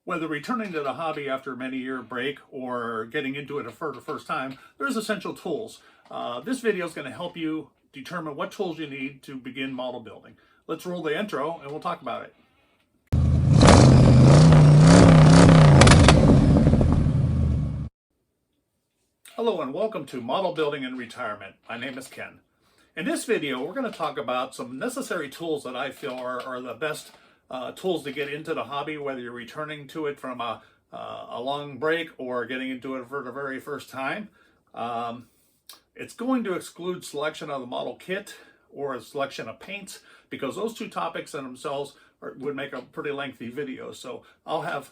Whether returning to the hobby after a many-year break or getting into it for the first time, there's essential tools. This video is going to help you determine what tools you need to begin model building. Let's roll the intro and we'll talk about it. Hello and welcome to Model Building in Retirement. My name is Ken. In this video, we're going to talk about some necessary tools that I feel are the best tools to get into the hobby, whether you're returning to it from a long break or getting into it for the very first time. It's going to exclude selection of the model kit or a selection of paints, because those two topics in themselves would make a pretty lengthy video. So I'll have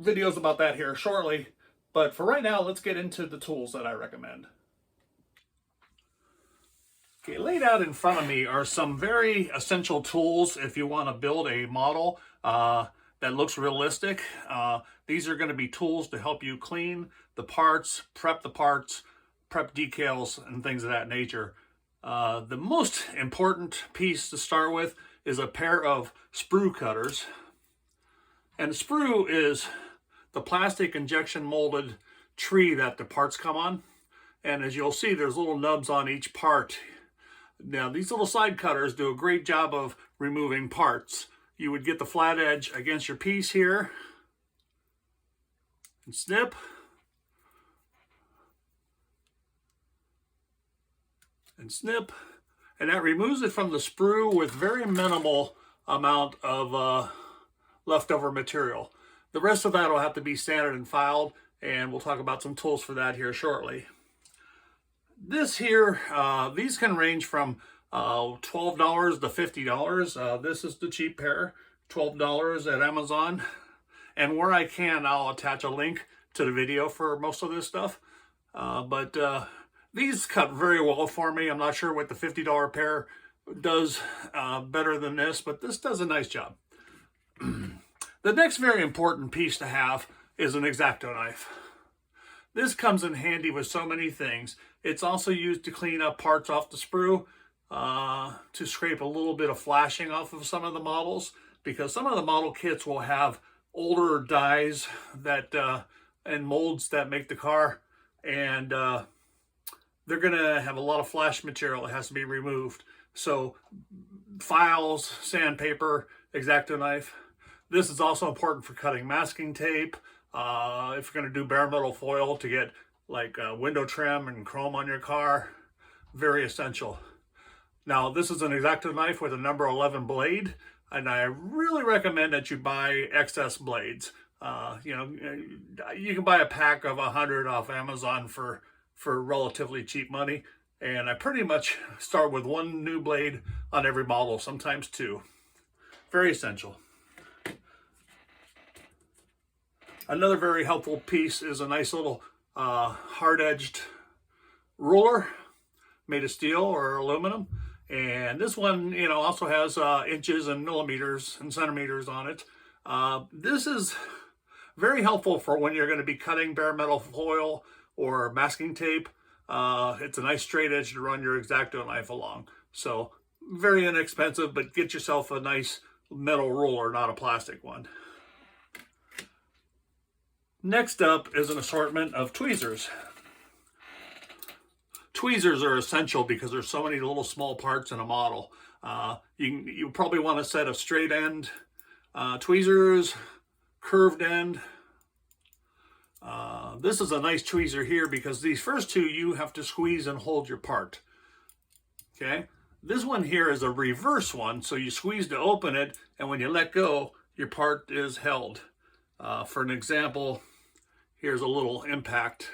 videos about that here shortly. But for right now, let's get into the tools that I recommend. Okay, laid out in front of me are some very essential tools if you want to build a model that looks realistic. These are going to be tools to help you clean the parts, prep decals, and things of that nature. The most important piece to start with is a pair of sprue cutters. And the sprue is the plastic injection molded tree that the parts come on. And as you'll see, there's little nubs on each part. Now, these little side cutters do a great job of removing parts. You would get the flat edge against your piece here and snip. And snip. And that removes it from the sprue with very minimal amount of leftover material. The rest of that will have to be sanded and filed, and we'll talk about some tools for that here shortly. This here, these can range from $12 to $50. This is the cheap pair, $12 at Amazon. And where I can, I'll attach a link to the video for most of this stuff. But these cut very well for me. I'm not sure what the $50 pair does better than this, but this does a nice job. The next very important piece to have is an X-Acto knife. This comes in handy with so many things. It's also used to clean up parts off the sprue, to scrape a little bit of flashing off of some of the models, because some of the model kits will have older dies that and molds that make the car, and they're going to have a lot of flash material that has to be removed. So files, sandpaper, X-Acto knife. This is also important for cutting masking tape. If you're going to do bare metal foil to get like window trim and chrome on your car, very essential. Now, this is an X-Acto knife with a number 11 blade, and I really recommend that you buy excess blades. You can buy a pack of 100 off Amazon for relatively cheap money, and I pretty much start with one new blade on every model, sometimes two. Very essential. Another very helpful piece is a nice little hard-edged ruler made of steel or aluminum. And this one, also has inches and millimeters and centimeters on it. This is very helpful for when you're going to be cutting bare metal foil or masking tape. It's a nice straight edge to run your X-Acto knife along. So very inexpensive, but get yourself a nice metal ruler, not a plastic one. Next up is an assortment of tweezers. Tweezers are essential because there's so many little small parts in a model. You probably want a set of straight end tweezers, curved end. This is a nice tweezer here because these first two you have to squeeze and hold your part. Okay, this one here is a reverse one, so you squeeze to open it, and when you let go, your part is held. For an example, here's a little impact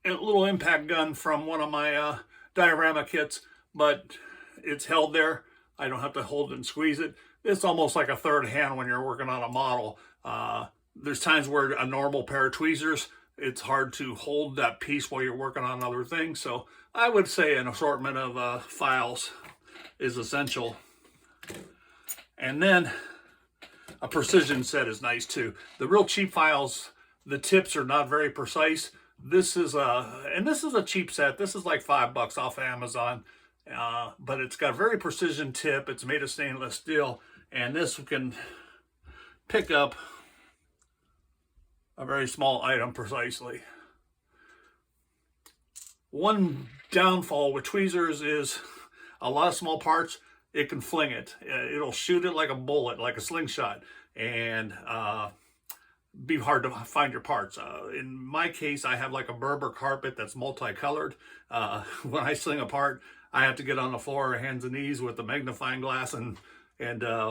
gun from one of my diorama kits, but it's held there. I don't have to hold it and squeeze it. It's almost like a third hand when you're working on a model. There's times where a normal pair of tweezers, it's hard to hold that piece while you're working on other things. So I would say an assortment of files is essential. And then a precision set is nice too. The real cheap files, the tips are not very precise. This is a cheap set. This is like $5 off Amazon, but it's got a very precision tip. It's made of stainless steel, and this can pick up a very small item precisely. One downfall with tweezers is a lot of small parts, it can fling it. It'll shoot it like a bullet, like a slingshot, and be hard to find your parts. In my case, I have like a Berber carpet that's multicolored. When I sling a part, I have to get on the floor, hands and knees, with a magnifying glass and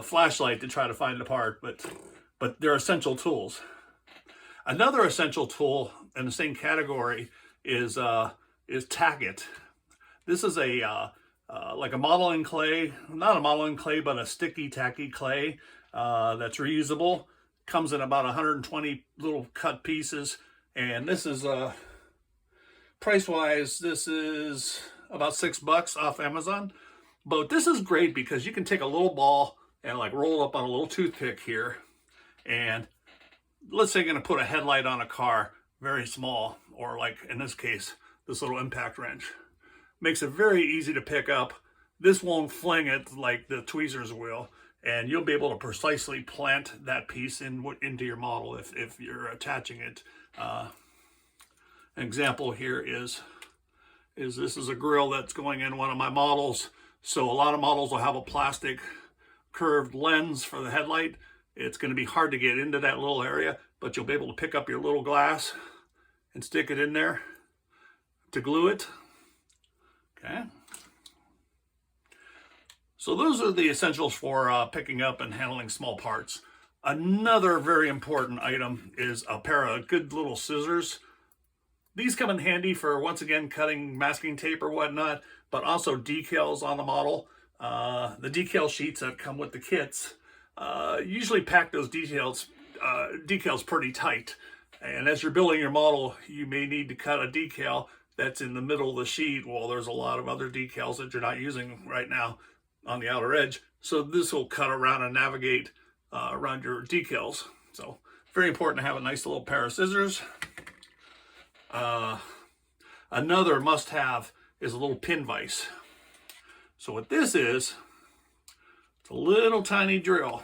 flashlight to try to find the part. But they're essential tools. Another essential tool in the same category is Tacket. This is a like a modeling clay, not a modeling clay, but a sticky, tacky clay that's reusable. Comes in about 120 little cut pieces, and this is price-wise, this is about $6 off Amazon. But this is great because you can take a little ball and like roll it up on a little toothpick here, and let's say you're going to put a headlight on a car, very small, or like in this case, this little impact wrench. Makes it very easy to pick up. This won't fling it like the tweezers will, and you'll be able to precisely plant that piece into your model if you're attaching it. An example here is this is a grill that's going in one of my models. So a lot of models will have a plastic curved lens for the headlight. It's going to be hard to get into that little area, but you'll be able to pick up your little glass and stick it in there to glue it. Okay. So those are the essentials for picking up and handling small parts. Another very important item is a pair of good little scissors. These come in handy for, once again, cutting masking tape or whatnot, but also decals on the model. The decal sheets that come with the kits usually pack those decals pretty tight. And as you're building your model, you may need to cut a decal that's in the middle of the sheet. Well, there's a lot of other decals that you're not using right now on the outer edge. So this will cut around and navigate around your decals. So very important to have a nice little pair of scissors. Another must-have is a little pin vise. So what this is, it's a little tiny drill,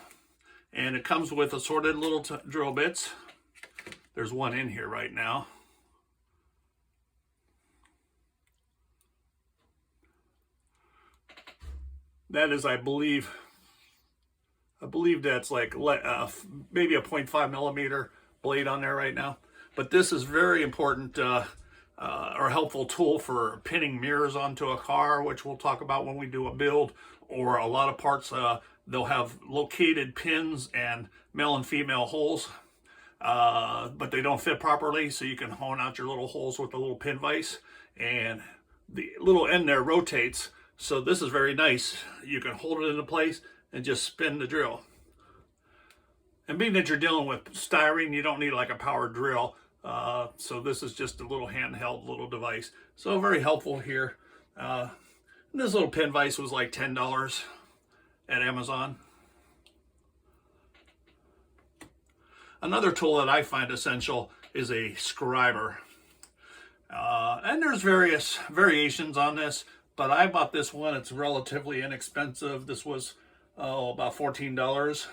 and it comes with assorted little drill bits. There's one in here right now. That is, I believe that's like maybe a 0.5 millimeter blade on there right now. But this is very important or helpful tool for pinning mirrors onto a car, which we'll talk about when we do a build. Or a lot of parts, they'll have located pins and male and female holes, but they don't fit properly, so you can hone out your little holes with a little pin vise. And the little end there rotates, so this is very nice. You can hold it into place and just spin the drill. And being that you're dealing with styrene, you don't need like a power drill. So this is just a little handheld little device. So very helpful here. This little pin vise was like $10 at Amazon. Another tool that I find essential is a scriber. And there's various variations on this, but I bought this one. It's relatively inexpensive. This was about $14.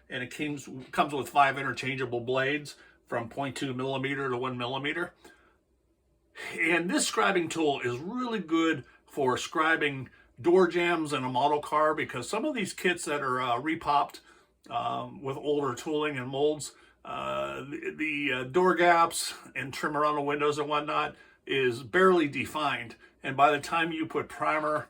And it comes with 5 interchangeable blades from 0.2 millimeter to 1 millimeter. And this scribing tool is really good for scribing door jambs in a model car, because some of these kits that are repopped with older tooling and molds, the door gaps and trim around the windows and whatnot is barely defined. And by the time you put primer,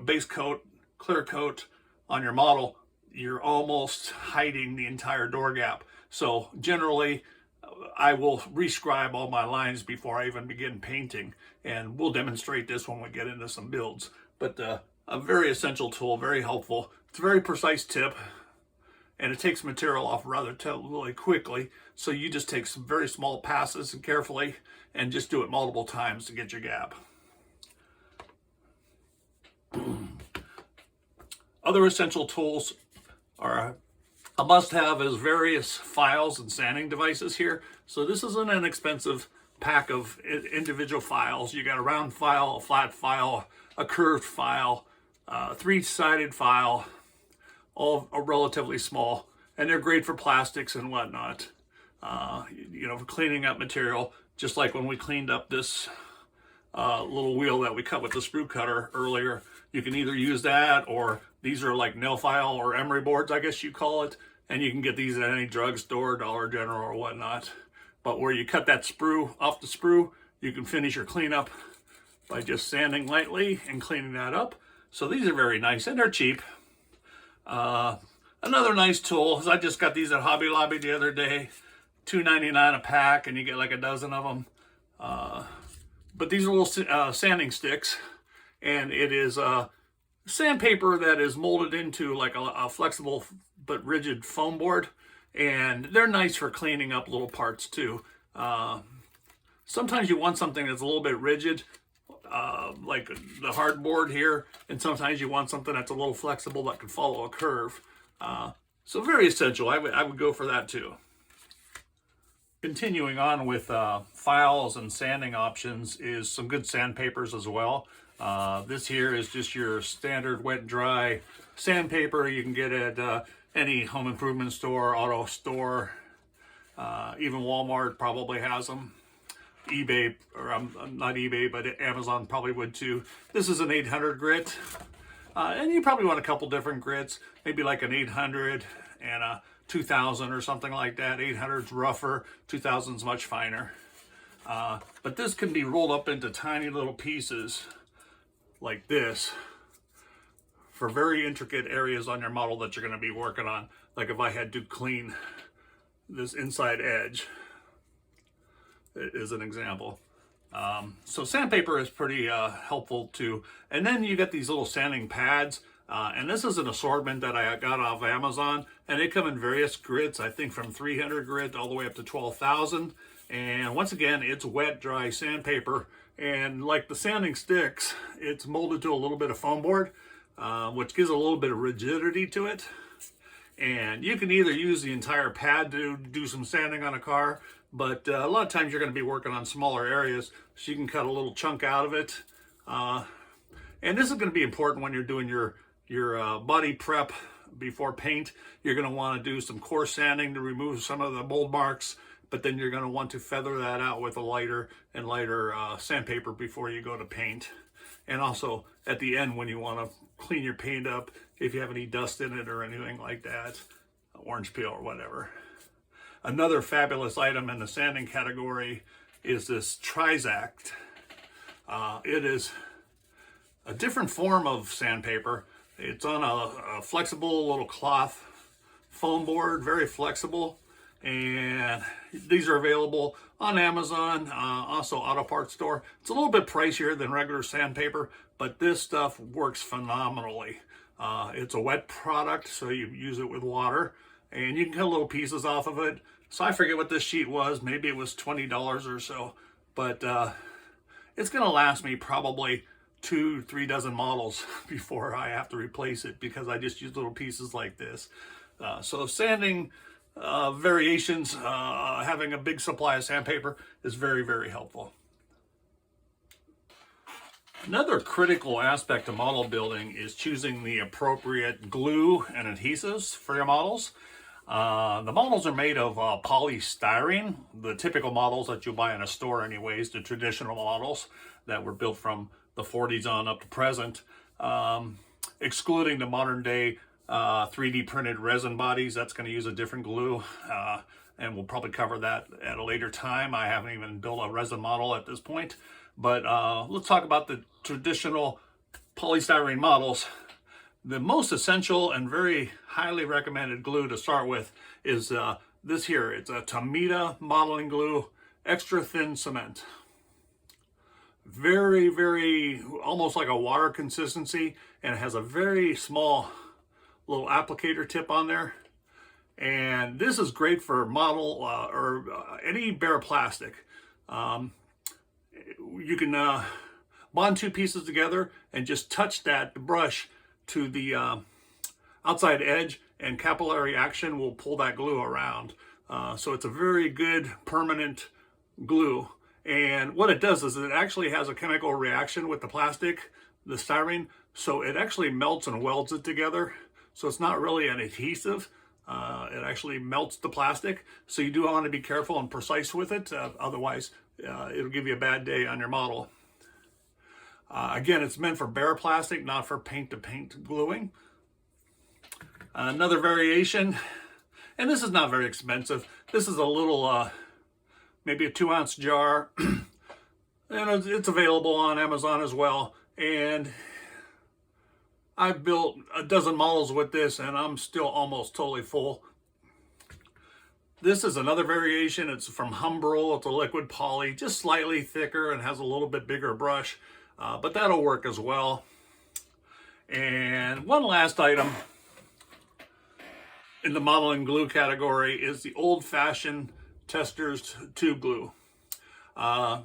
base coat, clear coat on your model, you're almost hiding the entire door gap. So generally, I will rescribe all my lines before I even begin painting, and we'll demonstrate this when we get into some builds. But a very essential tool, very helpful. It's a very precise tip, and it takes material off relatively quickly. So you just take some very small passes and carefully, and just do it multiple times to get your gap. Other essential tools are a must-have is various files and sanding devices here. So this is an inexpensive pack of individual files. You got a round file, a flat file, a curved file, a 3-sided file, all are relatively small. And they're great for plastics and whatnot. You know, for cleaning up material, just like when we cleaned up this little wheel that we cut with the screw cutter earlier. You can either use that, or these are like nail file or emery boards, I guess you call it. And you can get these at any drugstore, Dollar General or whatnot. But where you cut that sprue off the sprue, you can finish your cleanup by just sanding lightly and cleaning that up. So these are very nice, and they're cheap. Another nice tool is I just got these at Hobby Lobby the other day. $2.99 a pack, and you get like a dozen of them. But these are little sanding sticks, and it is sandpaper that is molded into like a flexible but rigid foam board, and they're nice for cleaning up little parts too. Sometimes you want something that's a little bit rigid, like the hard board here, and sometimes you want something that's a little flexible that can follow a curve. So very essential. I would go for that too. Continuing on with files and sanding options is some good sandpapers as well. This here is just your standard wet and dry sandpaper you can get at any home improvement store, auto store, even Walmart probably has them. eBay, or not eBay, but Amazon probably would too. This is an 800 grit, and you probably want a couple different grits, maybe like an 800 and a 2000 or something like that. 800's rougher, 2000's much finer. But this can be rolled up into tiny little pieces like this for very intricate areas on your model that you're going to be working on. Like if I had to clean this inside edge, is an example. So sandpaper is pretty helpful too. And then you get these little sanding pads. And this is an assortment that I got off Amazon, and they come in various grits, I think from 300 grit all the way up to 12,000. And once again, it's wet, dry sandpaper. And like the sanding sticks, it's molded to a little bit of foam board, which gives a little bit of rigidity to it. And you can either use the entire pad to do some sanding on a car, but a lot of times you're going to be working on smaller areas, so you can cut a little chunk out of it. And this is going to be important when you're doing your body prep before paint. You're going to want to do some coarse sanding to remove some of the mold marks, but then you're going to want to feather that out with a lighter and lighter sandpaper before you go to paint. And also at the end when you want to clean your paint up, if you have any dust in it or anything like that, orange peel or whatever. Another fabulous item in the sanding category is this Trizact. It is a different form of sandpaper. It's on a flexible little cloth foam board, very flexible, and these are available on Amazon, also auto parts store. It's a little bit pricier than regular sandpaper, but this stuff works phenomenally. It's a wet product, so you use it with water, and you can cut little pieces off of it. So I forget what this sheet was, maybe it was $20 or so, but it's gonna last me probably 2-3 dozen models before I have to replace it, because I just use little pieces like this. So sanding variations, having a big supply of sandpaper is very, very helpful. Another critical aspect of model building is choosing the appropriate glue and adhesives for your models. The models are made of polystyrene, the typical models that you buy in a store anyways, the traditional models that were built from the 40s on up to present, excluding the modern day 3D printed resin bodies. That's going to use a different glue, and we'll probably cover that at a later time. I haven't even built a resin model at this point, but let's talk about the traditional polystyrene models. The most essential and very highly recommended glue to start with is this here. It's a Tamita modeling glue, extra thin cement. Very, very, almost like a water consistency, and it has a very small little applicator tip on there. And this is great for model or any bare plastic. You can bond two pieces together and just touch that brush to the outside edge, and capillary action will pull that glue around. So it's a very good permanent glue. And what it does is it actually has a chemical reaction with the plastic, the styrene, so it actually melts and welds it together. So it's not really an adhesive It actually melts the plastic, so you do want to be careful and precise with it. Otherwise, it'll give you a bad day on your model. Again, it's meant for bare plastic, not for paint-to-paint gluing. Another variation, and this is not very expensive. This is a little, maybe a 2-ounce jar, and it's available on Amazon as well. And I've built a dozen models with this, and I'm still almost totally full. This is another variation. It's from Humbrol. It's a liquid poly, just slightly thicker and has a little bit bigger brush, but that'll work as well. And one last item in the modeling glue category is the old-fashioned Testors tube glue.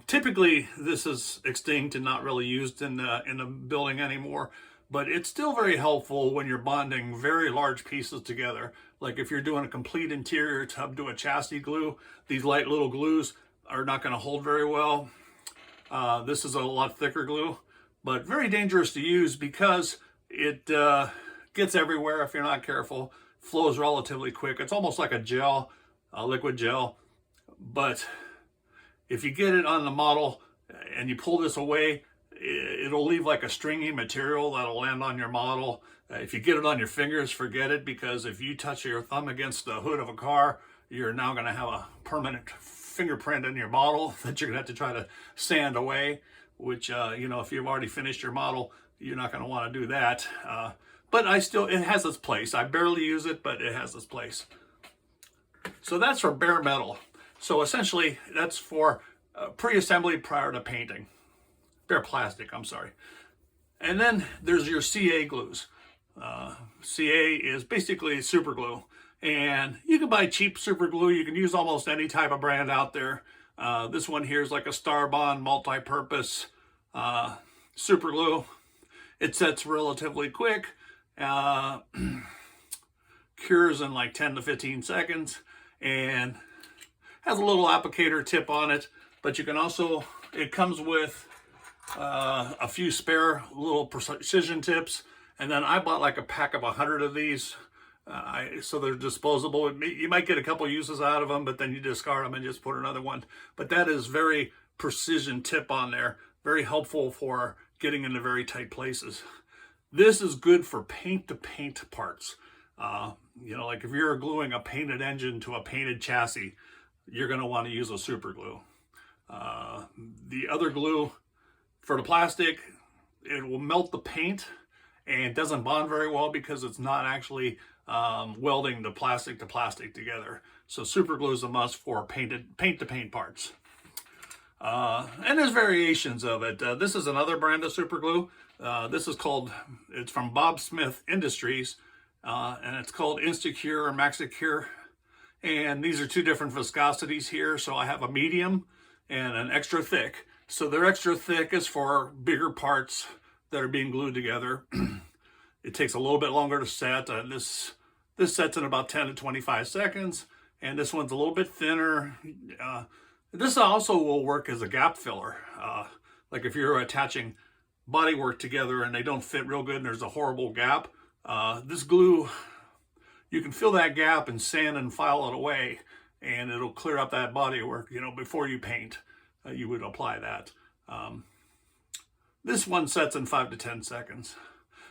Typically, this is extinct and not really used in the building anymore, but it's still very helpful when you're bonding very large pieces together. Like if you're doing a complete interior tub to a chassis glue, these light little glues are not going to hold very well. This is a lot thicker glue, but very dangerous to use because it gets everywhere if you're not careful. Flows relatively quick. It's almost like a gel, a liquid gel, but if you get it on the model and you pull this away, it'll leave like a stringy material that'll land on your model. If you get it on your fingers, forget it, because if you touch your thumb against the hood of a car, you're now going to have a permanent fingerprint in your model that you're going to have to try to sand away, which, if you've already finished your model, you're not going to want to do that. But it has its place. I barely use it, but it has its place. So that's for bare metal. So essentially, that's for pre-assembly prior to painting. Bare plastic, I'm sorry. And then there's your CA glues. CA is basically super glue. And you can buy cheap super glue. You can use almost any type of brand out there. This one here is like a Starbond multi-purpose super glue. It sets relatively quick. Cures in like 10 to 15 seconds. And has a little applicator tip on it. But you can also, it comes with a few spare little precision tips, and then I bought like a pack of 100 of these, so they're disposable. You might get a couple uses out of them, but then you discard them and just put another one. But that is very precision tip on there, very helpful for getting into very tight places. This is good for paint-to-paint parts. Like if you're gluing a painted engine to a painted chassis, you're going to want to use a super glue. The other glue, for the plastic, it will melt the paint and doesn't bond very well because it's not actually welding the plastic to plastic together. So super glue is a must for paint-to-paint parts. And there's variations of it. This is another brand of super glue. It's from Bob Smith Industries, and it's called Instacure or Maxicure. And these are two different viscosities here. So I have a medium and an extra thick. So their extra thick is for bigger parts that are being glued together. It takes a little bit longer to set. This sets in about 10 to 25 seconds. And this one's a little bit thinner. This also will work as a gap filler. Like if you're attaching bodywork together and they don't fit real good and there's a horrible gap, this glue, you can fill that gap and sand and file it away, and it'll clear up that bodywork, before you paint. You would apply that. This one sets in 5 to 10 seconds.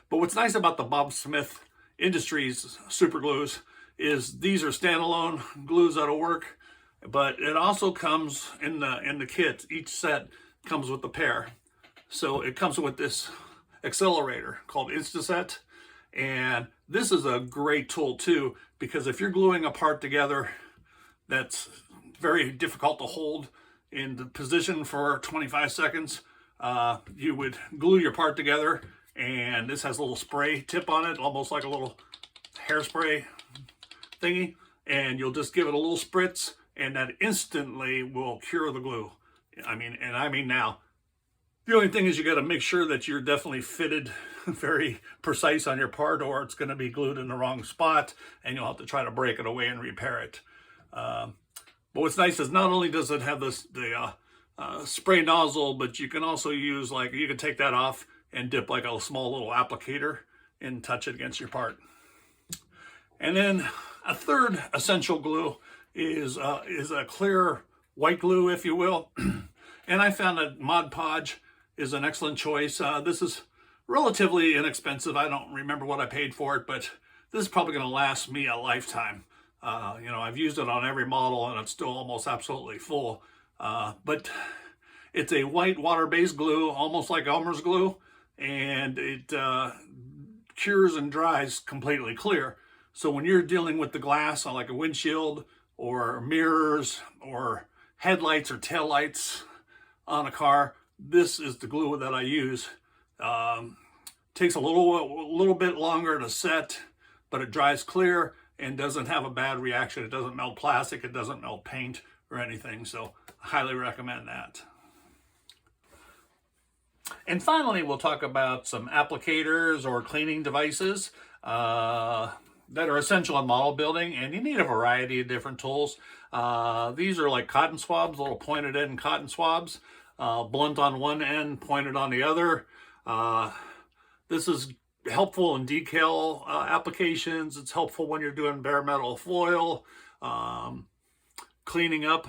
But what's nice about the Bob Smith Industries super glues is these are standalone glues that'll work, but it also comes in the kit. Each set comes with a pair. So it comes with this accelerator called InstaSet. And this is a great tool too, because if you're gluing a part together that's very difficult to hold in the position for 25 seconds, you would glue your part together, and this has a little spray tip on it, almost like a little hairspray thingy, and you'll just give it a little spritz, and that instantly will cure the glue. I mean now. The only thing is you got to make sure that you're definitely fitted very precise on your part, or it's going to be glued in the wrong spot, and you'll have to try to break it away and repair it. But what's nice is not only does it have the spray nozzle, but you can also use, you can take that off and dip a small little applicator and touch it against your part. And then A third essential glue is a clear white glue, if you will. And I found that Mod Podge is an excellent choice. This is relatively inexpensive. I don't remember what I paid for it, but this is probably going to last me a lifetime. You know, I've used it on every model and it's still almost absolutely full. But it's a white water-based glue, almost like Elmer's glue, and it cures and dries completely clear. So when you're dealing with the glass on like a windshield or mirrors or headlights or taillights on a car, this is the glue that I use. Takes a little bit longer to set, but it dries clear and doesn't have a bad reaction. It doesn't melt plastic, it doesn't melt paint or anything. So I highly recommend that. And finally, we'll talk about some applicators or cleaning devices that are essential in model building, and you need a variety of different tools. These are like cotton swabs, little pointed end cotton swabs, blunt on one end, pointed on the other. This is helpful in decal applications. It's helpful when you're doing bare metal foil, cleaning up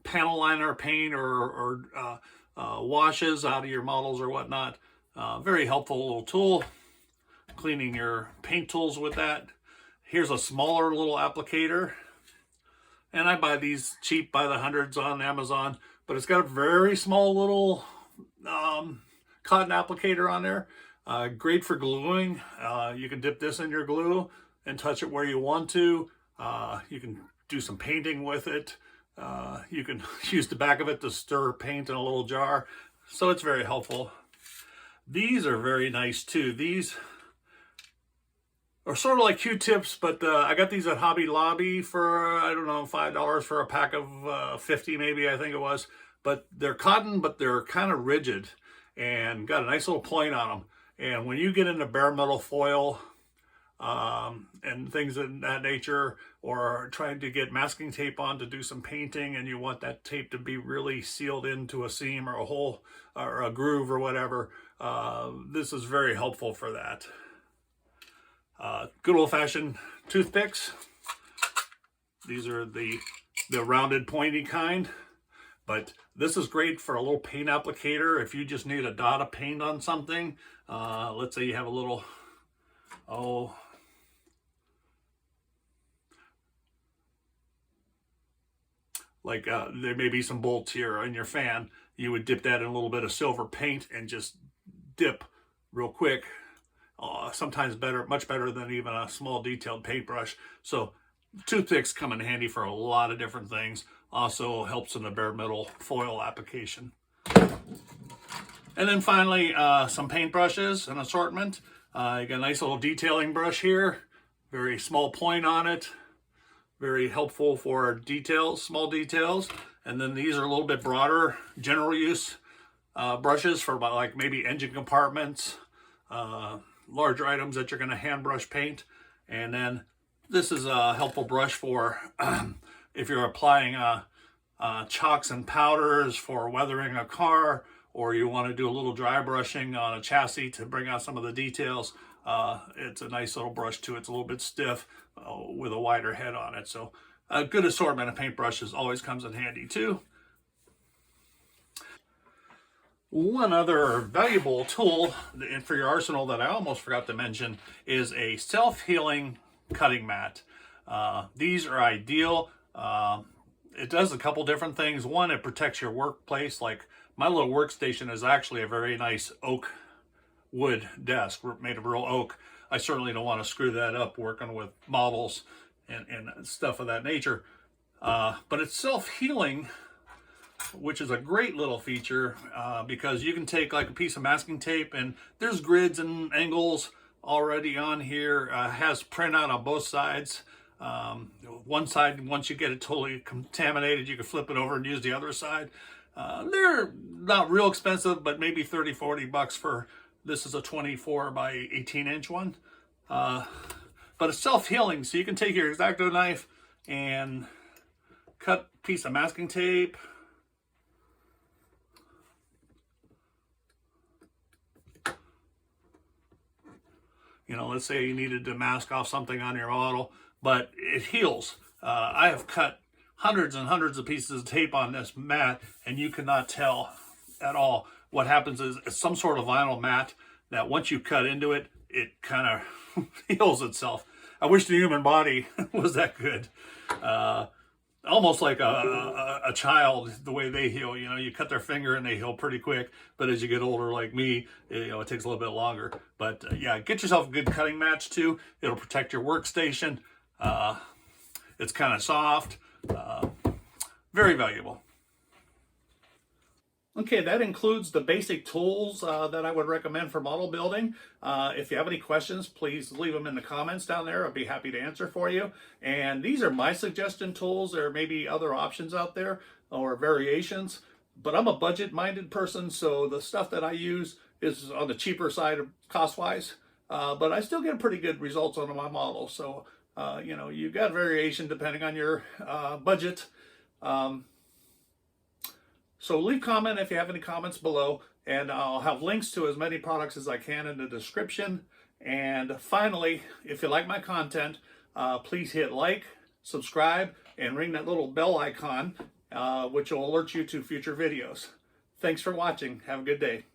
panel liner paint or washes out of your models or whatnot. Very helpful little tool. Cleaning your paint tools with that. Here's a smaller little applicator, and I buy these cheap by the hundreds on Amazon, but it's got a very small little cotton applicator on there. Great for gluing. You can dip this in your glue and touch it where you want to. You can do some painting with it. You can use the back of it to stir paint in a little jar. So it's very helpful. These are very nice too. These are sort of like Q-tips, but I got these at Hobby Lobby for, I don't know, $5 for a pack of 50 maybe, I think it was. But they're cotton, but they're kind of rigid and got a nice little point on them. And when you get into bare metal foil and things of that nature, or trying to get masking tape on to do some painting, and you want that tape to be really sealed into a seam or a hole or a groove or whatever, this is very helpful for that. Good old-fashioned toothpicks. These are the rounded pointy kind, but this is great for a little paint applicator. If you just need a dot of paint on something, let's say you have a little, there may be some bolts here on your fan. You would dip that in a little bit of silver paint and just dip real quick. Sometimes better, much better than even a small detailed paintbrush. So toothpicks come in handy for a lot of different things. Also helps in the bare metal foil application. And then finally, some paintbrushes, an assortment. You got a nice little detailing brush here. Very small point on it. Very helpful for details, small details. And then these are a little bit broader, general use brushes for about like maybe engine compartments, larger items that you're going to hand brush paint. And then this is a helpful brush for if you're applying chalks and powders for weathering a car, or you want to do a little dry brushing on a chassis to bring out some of the details. It's a nice little brush too. It's a little bit stiff with a wider head on it. So a good assortment of paintbrushes always comes in handy too. One other valuable tool for your arsenal that I almost forgot to mention is a self-healing cutting mat. These are ideal. It does a couple different things. One, it protects your workplace. Like my little workstation is actually a very nice oak wood desk made of real oak. I certainly don't want to screw that up working with models and stuff of that nature. But it's self-healing, which is a great little feature because you can take like a piece of masking tape, and there's grids and angles already on here. Has printout on both sides. One side, once you get it totally contaminated, you can flip it over and use the other side. They're not real expensive, but maybe 30, 40 bucks for, this is a 24 by 18 inch one. But it's self-healing, so you can take your X-Acto knife and cut a piece of masking tape. You know, let's say you needed to mask off something on your model, but it heals. I have cut hundreds and hundreds of pieces of tape on this mat, and you cannot tell at all. What happens is it's some sort of vinyl mat that once you cut into it, it kind of heals itself. I wish the human body was that good. Almost like a child, the way they heal. You know, you cut their finger and they heal pretty quick, but as you get older like me, you know, it takes a little bit longer. But yeah, get yourself a good cutting match too. It'll protect your workstation. It's kind of soft, very valuable. Okay, that includes the basic tools that I would recommend for model building. If you have any questions, please leave them in the comments down there. I'll be happy to answer for you. And these are my suggestion tools. There may be other options out there or variations, but I'm a budget-minded person, so the stuff that I use is on the cheaper side of cost-wise, but I still get pretty good results on my model. So, you know, you've got variation depending on your budget. So leave comment if you have any comments below, and I'll have links to as many products as I can in the description. And finally, if you like my content, please hit like, subscribe, and ring that little bell icon, which will alert you to future videos. Thanks for watching. Have a good day.